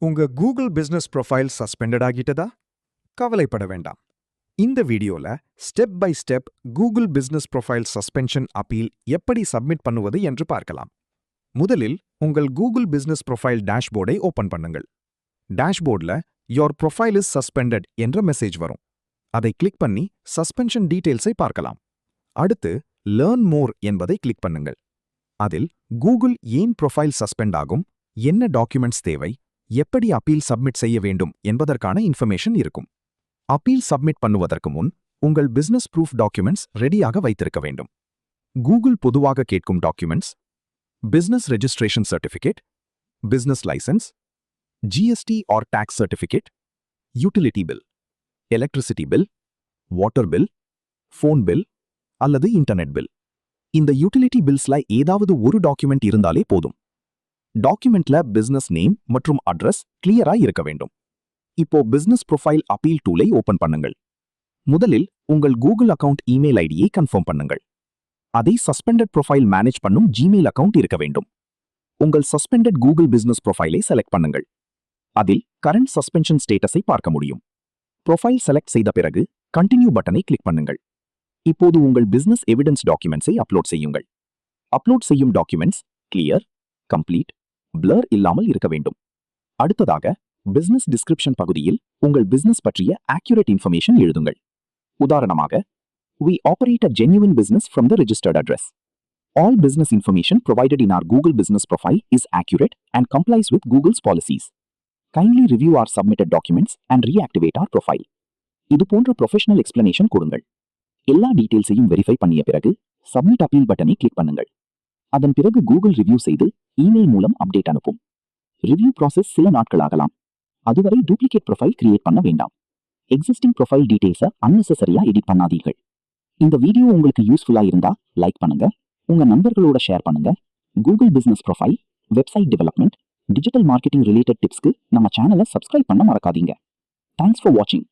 உங்க Google business profile suspended ஆகிட்டதா? கவலைப்பட வேண்டாம். இந்த வீடியோல step by step Google business profile suspension appeal எப்படி சப்மிட் பண்ணுவது என்று பார்க்கலாம். முதலில் உங்கள் கூகுள் பிசினஸ் ப்ரொஃபைல் டேஷ்போர்டை ஓபன் பண்ணுங்கள். டேஷ்போர்ட்ல யோர் ப்ரொஃபைல் இஸ் சஸ்பெண்டட் என்ற மெசேஜ் வரும். அதை கிளிக் பண்ணி சஸ்பென்ஷன் டீடைல்ஸை பார்க்கலாம். அடுத்து லேர்ன் மோர் என்பதை கிளிக் பண்ணுங்கள். அதில் கூகுள் ஏன் ப்ரொஃபைல் சஸ்பெண்ட் ஆகும், என்ன டாக்குமெண்ட்ஸ் தேவை, எப்படி அப்பீல் சப்மிட் செய்ய வேண்டும் என்பதற்கான இன்ஃபர்மேஷன் இருக்கும். அப்பீல் சப்மிட் பண்ணுவதற்கு முன் உங்கள் பிசினஸ் ப்ரூஃப் டாக்குமெண்ட்ஸ் ரெடியாக வைத்திருக்க வேண்டும். கூகுள் பொதுவாக கேட்கும் documents business registration certificate, business licence, GST or tax certificate, utility bill, electricity bill, water bill, phone bill அல்லது இன்டர்நெட் பில். இந்த யூட்டிலிட்டி பில்ஸ்ல ஏதாவது ஒரு டாக்குமெண்ட் இருந்தாலே போதும். டாக்குமெண்ட்ல பிசினஸ் நேம் மற்றும் அட்ரஸ் கிளியரா இருக்க வேண்டும். இப்போ பிசினஸ் ப்ரொஃபைல் அப்பீல் டூலை ஓபன் பண்ணுங்கள். முதலில் உங்கள் கூகுள் அக்கவுண்ட் இமெயில் ஐடியை கன்ஃபார்ம் பண்ணுங்கள். அதை சஸ்பெண்டட் ப்ரொஃபைல் மேனேஜ் பண்ணும் ஜிமெயில் அக்கவுண்ட் இருக்க வேண்டும். உங்கள் சஸ்பெண்டட் கூகுள் பிசினஸ் ப்ரொஃபைலை செலக்ட் பண்ணுங்கள். அதில் கரண்ட் சஸ்பென்ஷன் ஸ்டேட்டஸை பார்க்க முடியும். ப்ரொஃபைல் செலக்ட் செய்த பிறகு கண்டினியூ பட்டனை கிளிக் பண்ணுங்கள். இப்போது உங்கள் பிசினஸ் எவிடன்ஸ் டாக்குமெண்ட்ஸை அப்லோட் செய்யுங்கள். அப்லோட் செய்யும் டாக்குமெண்ட்ஸ் கிளியர், கம்ப்ளீட், பிளர் இல்லாமல் இருக்க வேண்டும். அடுத்ததாக பிசினஸ் டிஸ்கிரிப்ஷன் பகுதியில் உங்கள் பிசினஸ் பற்றிய ஆக்யூரேட் இன்ஃபர்மேஷன் எழுதுங்கள். உதாரணமாக, we operate a genuine business from the registered address. All business information provided in our Google business profile is accurate and complies with Google's policies. Kindly review our submitted documents and reactivate our profile. இது போன்ற professional explanation கொடுங்கள். எல்லா டீடைல்ஸையும் verify பண்ணிய பிறகு submit appeal பட்டனை click பண்ணுங்கள். அதன் பிறகு கூகுள் ரிவ்யூ செய்து இமெயில் மூலம் அப்டேட் அனுப்பும். ரிவ்யூ ப்ராசஸ் சில நாட்கள் ஆகலாம். அதுவரை டூப்ளிகேட் ப்ரொஃபைல் கிரியேட் பண்ண வேண்டாம். எக்ஸிஸ்டிங் ப்ரொஃபைல் டீடைல்ஸை அன்னெசரியா எடிட் பண்ணாதீர்கள். இந்த வீடியோ உங்களுக்கு யூஸ்ஃபுல்லா இருந்தா லைக் பண்ணுங்க, உங்க நண்பர்களோட ஷேர் பண்ணுங்க. Google business profile, website development, digital marketing related டிப்ஸ்க்கு நம்ம சேனலை சப்ஸ்கிரைப் பண்ண மறக்காதீங்க. தேங்க்ஸ் ஃபார் வாட்சிங்.